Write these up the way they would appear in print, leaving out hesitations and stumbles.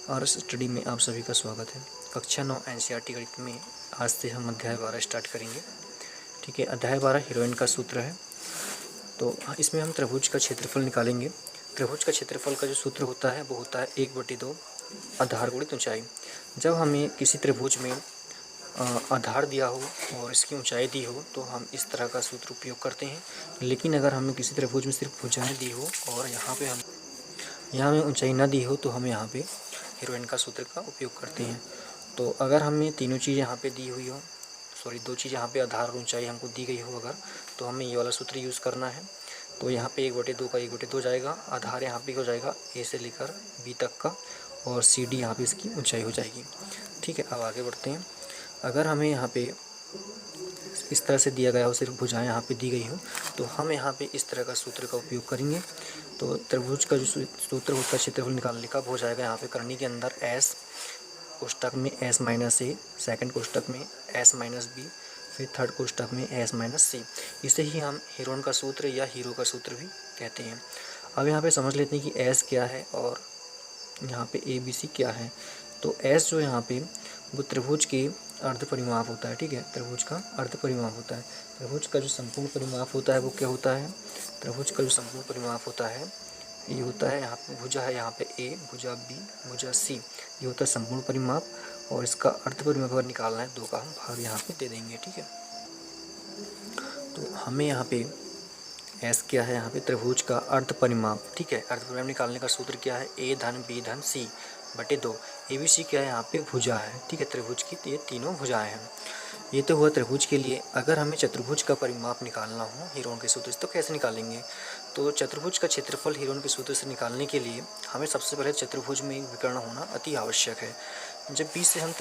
RS study में आप सभी का स्वागत है। कक्षा 9 एनसीईआरटी गणित में आज से हम अध्याय 12 स्टार्ट करेंगे। ठीक है, अध्याय 12 हीरोइन का सूत्र है। तो इसमें हम त्रिभुज का क्षेत्रफल निकालेंगे। त्रिभुज का क्षेत्रफल का जो सूत्र होता है वो होता है 1/2 आधार गुणित ऊंचाई। जब हमें किसी त्रिभुज में आधार दिया हो और इसकी ऊंचाई दी हो तो हम इस तरह का सूत्र उपयोग करते हैं। लेकिन अगर हमें किसी त्रिभुज में सिर्फ भुजाएं दी हो और यहाँ हमें ऊंचाई ना दी हो तो हम यहाँ पे हीरोइन का सूत्र का उपयोग करते हैं। तो अगर हमें तीनों चीज़ यहाँ पे दी हुई हो, दो चीज़ यहाँ पे आधार और ऊंचाई हमको दी गई हो अगर, तो हमें ये वाला सूत्र यूज़ करना है। तो यहाँ पे 1/2 का 1/2 जाएगा, आधार यहाँ पे हो जाएगा ए से लेकर बी तक का, और सी डी यहाँ पे इसकी ऊंचाई हो जाएगी। ठीक है, अब आगे बढ़ते हैं। अगर हमें यहाँ पे इस तरह से दिया गया हो, सिर्फ भुजाएं यहाँ पे दी गई हो, तो हम यहाँ पे इस तरह का सूत्र का उपयोग करेंगे। तो त्रिभुज का जो सूत्र होता है क्षेत्रफल निकालने का, हो जाएगा यहाँ पे करनी के अंदर एस कोष्टक में एस माइनस ए, सेकेंड कोष्टक में एस माइनस बी, फिर थर्ड कोष्टक में एस माइनस सी। इसे ही हम हीरोइन का सूत्र या हीरो का सूत्र भी कहते हैं। अब यहाँ पे समझ लेते हैं कि एस क्या है और यहाँ पे ए बी सी क्या है। तो एस जो यहाँ पे वो त्रिभुज के अर्ध परिमाप होता है। ठीक है, त्रिभुज का अर्ध परिमाप होता है। त्रिभुज का जो संपूर्ण परिमाप होता है वो क्या होता है? त्रिभुज का जो संपूर्ण परिमाप होता है ये होता है, यहाँ पे भुजा है, यहाँ पे ए, भुजा बी, भुजा सी, ये होता है संपूर्ण परिमाप। और इसका अर्ध परिमाप अगर निकालना है 2 का हम भाग यहाँ पे दे देंगे। ठीक है, तो हमें यहाँ पे एस क्या है, यहाँ पे त्रिभुज का अर्ध परिमाप। ठीक है, अर्ध परिमाप निकालने का सूत्र क्या है? ए धन बी धन सी बटे 2। ए बी सी क्या है? यहाँ पे भुजा है। ठीक है, त्रिभुज की ये तीनों भुजाएं हैं। ये तो हुआ त्रिभुज के लिए। अगर हमें चतुर्भुज का परिमाप निकालना हो हीरोइन के सूत्र से तो कैसे निकालेंगे? तो चतुर्भुज का क्षेत्रफल हीरोइन के सूत्र से निकालने के लिए हमें सबसे पहले चतुर्भुज में विकर्ण होना अति आवश्यक है। जब बीच से हम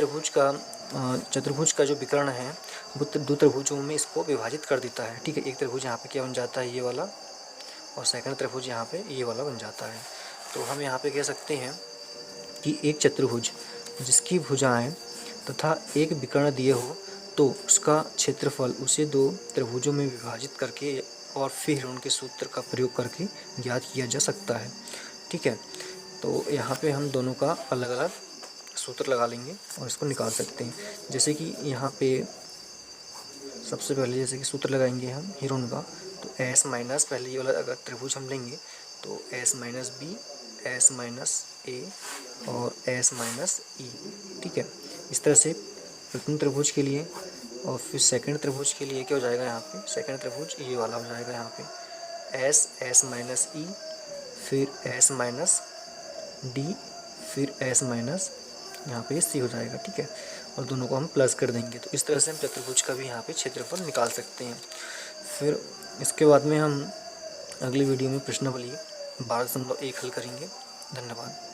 चतुर्भुज का जो विकर्ण है वो 2 त्रिभुजों में इसको विभाजित कर देता है। ठीक है, एक त्रिभुज यहाँ पे क्या बन जाता है, ये वाला, और सेकंड त्रिभुज यहाँ पे ये वाला बन जाता है। तो हम यहाँ पे कह सकते हैं कि एक चतुर्भुज जिसकी भुजाएं तथा एक विकर्ण दिए हो तो उसका क्षेत्रफल उसे 2 त्रिभुजों में विभाजित करके और फिर उनके सूत्र का प्रयोग करके ज्ञात किया जा सकता है। ठीक है, तो यहाँ पे हम दोनों का अलग अलग सूत्र लगा लेंगे और इसको निकाल सकते हैं। जैसे कि यहाँ पे सबसे पहले जैसे कि सूत्र लगाएंगे हम हीरोइन का, तो एस माइनस, पहले ये वाला अगर त्रिभुज हम लेंगे तो S minus B, S minus A और एस माइनस ई। ठीक है, इस तरह से प्रथम त्रिभुज के लिए। और फिर सेकंड त्रिभुज के लिए क्या हो जाएगा, यहाँ पे सेकंड त्रिभुज ये वाला हो जाएगा, यहाँ पे एस माइनस ई, फिर एस माइनस डी, फिर एस माइनस यहाँ पे सी हो जाएगा। ठीक है, और दोनों को हम प्लस कर देंगे। तो इस तरह से हम चतुर्भुज का भी यहाँ पे क्षेत्रफल निकाल सकते हैं। फिर इसके बाद में हम अगली वीडियो में प्रश्नावली 12.1 हल करेंगे। धन्यवाद।